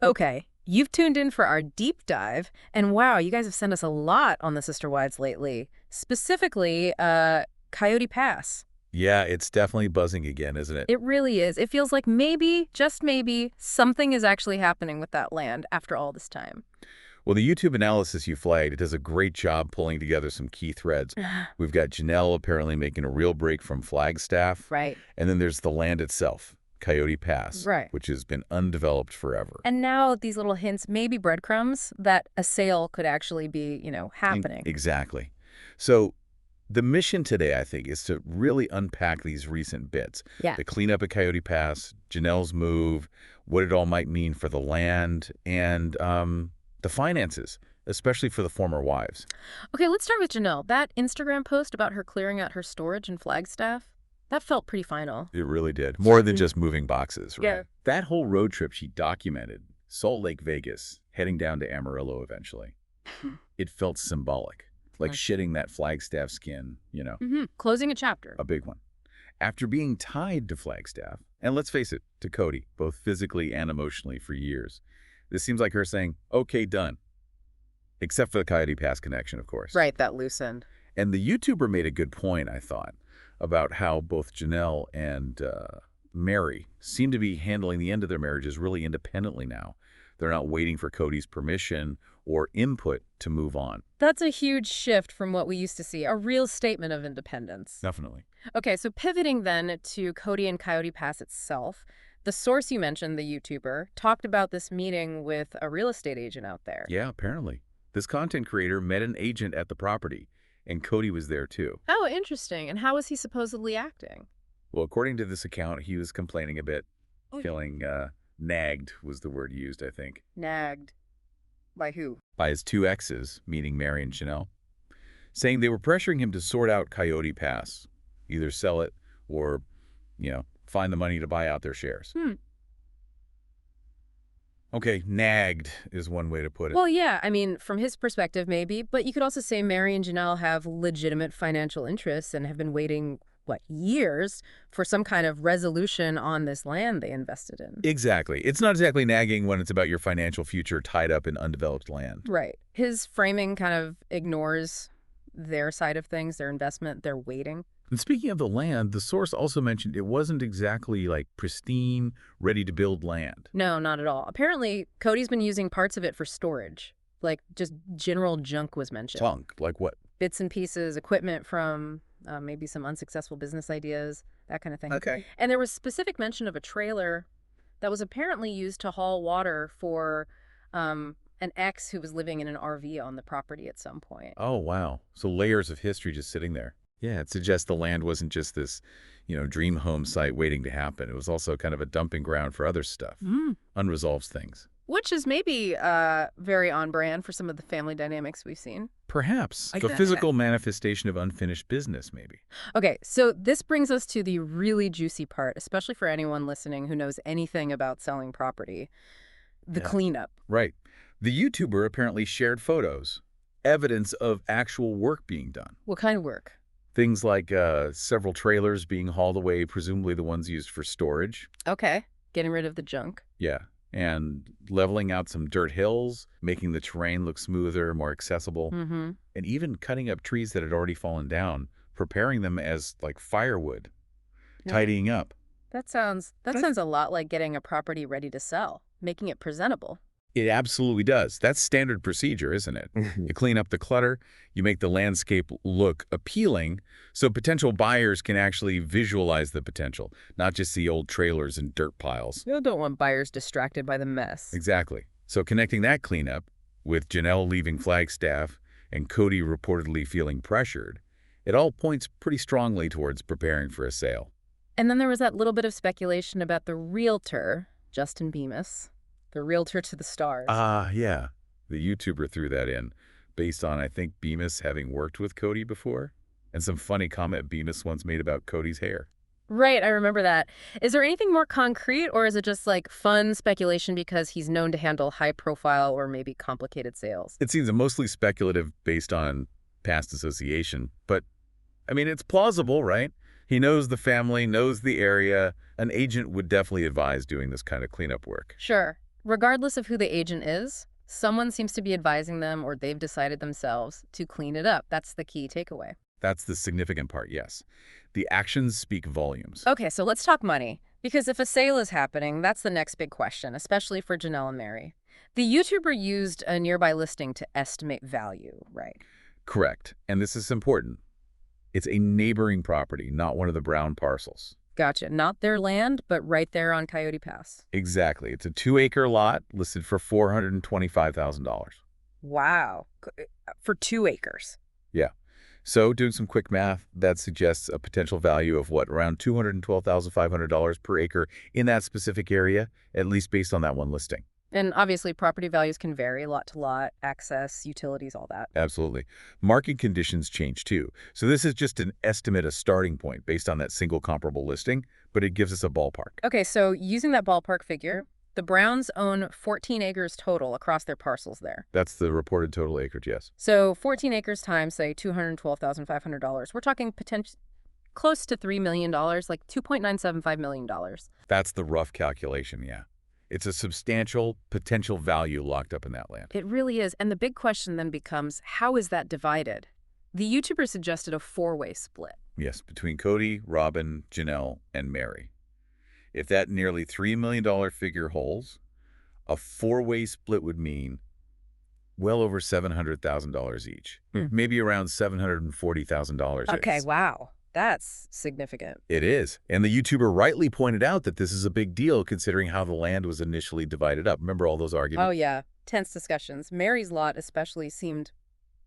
Okay, you've tuned in for our deep dive, and wow, you guys have sent us a lot on the Sister Wives lately. Specifically, Coyote Pass. Yeah, it's definitely buzzing again, isn't it? It really is. It feels like maybe, just maybe, something is actually happening with that land after all this time. Well, the YouTube analysis you flagged, it does a great job pulling together some key threads. We've got Janelle apparently making a real break from Flagstaff, Right. and then there's the land itself, Coyote Pass, Right. which has been undeveloped forever. And now these little hints, maybe breadcrumbs, that a sale could actually be, And- happening. Exactly. So the mission today, I think, is to really unpack these recent bits. Yeah. The cleanup at Coyote Pass, Janelle's move, what it all might mean for the land, and the finances, especially for the former wives. Okay, let's start with Janelle. That Instagram post about her clearing out her storage in Flagstaff, that felt pretty final. It really did. More than just moving boxes, right? Yeah. That whole road trip she documented, Salt Lake, Vegas, heading down to Amarillo eventually. It felt symbolic, like shedding that Flagstaff skin, Closing a chapter. a big one. After being tied to Flagstaff, and let's face it, to Cody, both physically and emotionally for years, this seems like her saying, okay, done. Except for the Coyote Pass connection, of course. Right, that loose end. And the YouTuber made a good point, I thought, about how both Janelle and Mary seem to be handling the end of their marriages really independently now. They're not waiting for Cody's permission or input to move on. That's a huge shift from what we used to see, a real statement of independence. Definitely. Okay, so pivoting then to Cody and Coyote Pass itself, the source you mentioned, the YouTuber, talked about this meeting with a real estate agent out there. Yeah, apparently. This content creator met an agent at the property, and Cody was there too. Oh, interesting. And how was he supposedly acting? Well, according to this account, he was complaining a bit, feeling nagged was the word used, I think, Nagged. By who? by his two exes, meaning Mary and Janelle, saying they were pressuring him to sort out Coyote Pass, either sell it or, find the money to buy out their shares. Okay, nagged is one way to put it. Well, yeah, I mean, from his perspective, maybe, but you could also say Mary and Janelle have legitimate financial interests and have been waiting, years for some kind of resolution on this land they invested in. Exactly. It's not exactly nagging when it's about your financial future tied up in undeveloped land. Right. His framing kind of ignores their side of things, their investment, their waiting. And speaking of the land, the source also mentioned it wasn't exactly like pristine, ready-to-build land. No, not at all. Apparently, Cody's been using parts of it for storage. Like, just general junk was mentioned. Junk, like what? Bits and pieces, equipment from maybe some unsuccessful business ideas, that kind of thing. Okay. And there was specific mention of a trailer that was apparently used to haul water for an ex who was living in an RV on the property at some point. Oh, wow. So layers of history just sitting there. Yeah, it suggests the land wasn't just this, dream home site waiting to happen. It was also kind of a dumping ground for other stuff, unresolved things. Which is maybe very on brand for some of the family dynamics we've seen. Perhaps. A physical manifestation of unfinished business, maybe. Okay, so this brings us to the really juicy part, especially for anyone listening who knows anything about selling property. The cleanup. Right. The YouTuber apparently shared photos, evidence of actual work being done. What kind of work? Things like several trailers being hauled away, presumably the ones used for storage. Okay, getting rid of the junk. Yeah. And leveling out some dirt hills, making the terrain look smoother, more accessible, and even cutting up trees that had already fallen down, preparing them as like firewood, tidying up. That sounds a lot like getting a property ready to sell, making it presentable. It absolutely does. That's standard procedure, isn't it? You clean up the clutter, you make the landscape look appealing so potential buyers can actually visualize the potential, not just see old trailers and dirt piles. You don't want buyers distracted by the mess. Exactly. So connecting that cleanup with Janelle leaving Flagstaff and Cody reportedly feeling pressured, it all points pretty strongly towards preparing for a sale. And then there was that little bit of speculation about the realtor, Justin Bemis. The realtor to the stars. Yeah. The YouTuber threw that in, based on, I think, Bemis having worked with Cody before, and some funny comment Bemis once made about Cody's hair. Right, I remember that. Is there anything more concrete, or is it just like fun speculation because he's known to handle high-profile or maybe complicated sales? It seems mostly speculative based on past association, but, I mean, it's plausible, right? He knows the family, knows the area. An agent would definitely advise doing this kind of cleanup work. Sure. Regardless of who the agent is, someone seems to be advising them or they've decided themselves to clean it up. That's the key takeaway. That's the significant part, yes. The actions speak volumes. Okay, so let's talk money. Because if a sale is happening, that's the next big question, especially for Janelle and Mary. The YouTuber used a nearby listing to estimate value, right? Correct. And this is important. It's a neighboring property, not one of the Brown parcels. Gotcha. Not their land, but right there on Coyote Pass. Exactly. It's a 2-acre lot listed for $425,000. Wow. For 2 acres. Yeah. So doing some quick math, that suggests a potential value of what, around $212,500 per acre in that specific area, at least based on that one listing. And obviously, property values can vary lot to lot, access, utilities, all that. Absolutely. Market conditions change too. So this is just an estimate, a starting point based on that single comparable listing, but it gives us a ballpark. Okay, so using that ballpark figure, the Browns own 14 acres total across their parcels there. That's the reported total acreage, yes. So 14 acres times, say, $212,500. We're talking close to $3 million, like $2.975 million. That's the rough calculation, yeah. It's a substantial potential value locked up in that land. It really is. And the big question then becomes, how is that divided? The YouTuber suggested a four-way split. Yes, between Cody, Robin, Janelle, and Mary. If that nearly $3 million figure holds, a four-way split would mean well over $700,000 each. Maybe around $740,000. Okay, wow. That's significant. It is. And the YouTuber rightly pointed out that this is a big deal considering how the land was initially divided up. Remember all those arguments? Oh, yeah. Tense discussions. Mary's lot especially seemed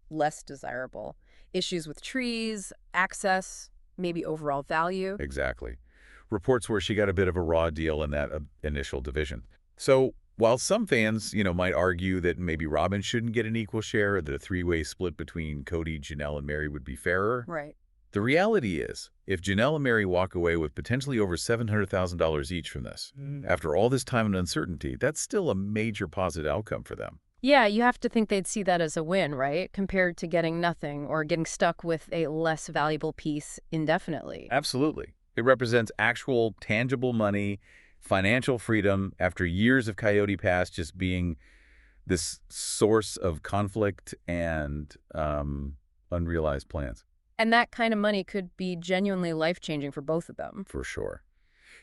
less desirable. Issues with trees, access, maybe overall value. Exactly. Reports where she got a bit of a raw deal in that initial division. So while some fans, might argue that maybe Robin shouldn't get an equal share, or that a three-way split between Cody, Janelle, and Mary would be fairer, Right. the reality is, if Janelle and Mary walk away with potentially over $700,000 each from this, after all this time and uncertainty, that's still a major positive outcome for them. Yeah, you have to think they'd see that as a win, right? Compared to getting nothing or getting stuck with a less valuable piece indefinitely. Absolutely. It represents actual, tangible money, financial freedom after years of Coyote Pass just being this source of conflict and unrealized plans. And that kind of money could be genuinely life-changing for both of them. For sure.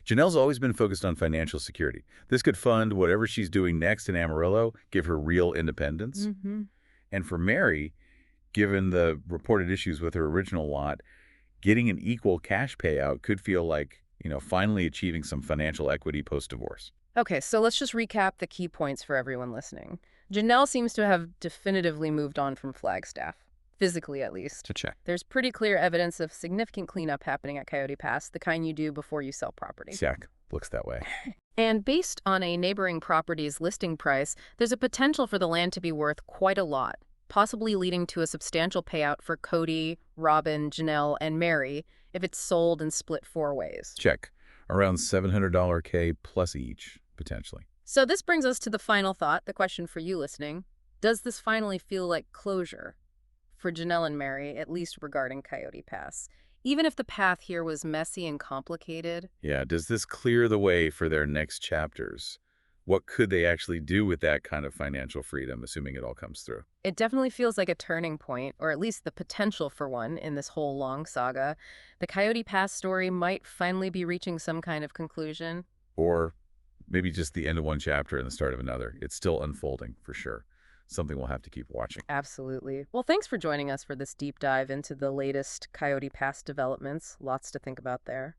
Janelle's always been focused on financial security. This could fund whatever she's doing next in Amarillo, give her real independence. And for Mary, given the reported issues with her original lot, getting an equal cash payout could feel like, finally achieving some financial equity post-divorce. Okay, so let's just recap the key points for everyone listening. Janelle seems to have definitively moved on from Flagstaff. Physically, at least. To check. There's pretty clear evidence of significant cleanup happening at Coyote Pass, the kind you do before you sell property. Check. Looks that way. And based on a neighboring property's listing price, there's a potential for the land to be worth quite a lot, possibly leading to a substantial payout for Cody, Robin, Janelle, and Mary if it's sold and split four ways. Check. Around $700 K plus each, potentially. So this brings us to the final thought, the question for you listening. Does this finally feel like closure for Janelle and Mary, at least regarding Coyote Pass? Even if the path here was messy and complicated. Yeah, does this clear the way for their next chapters? What could they actually do with that kind of financial freedom, assuming it all comes through? It definitely feels like a turning point, or at least the potential for one in this whole long saga. The Coyote Pass story might finally be reaching some kind of conclusion. Or maybe just the end of one chapter and the start of another. It's still unfolding, for sure. Something we'll have to keep watching. Absolutely. Well, thanks for joining us for this deep dive into the latest Coyote Pass developments. Lots to think about there.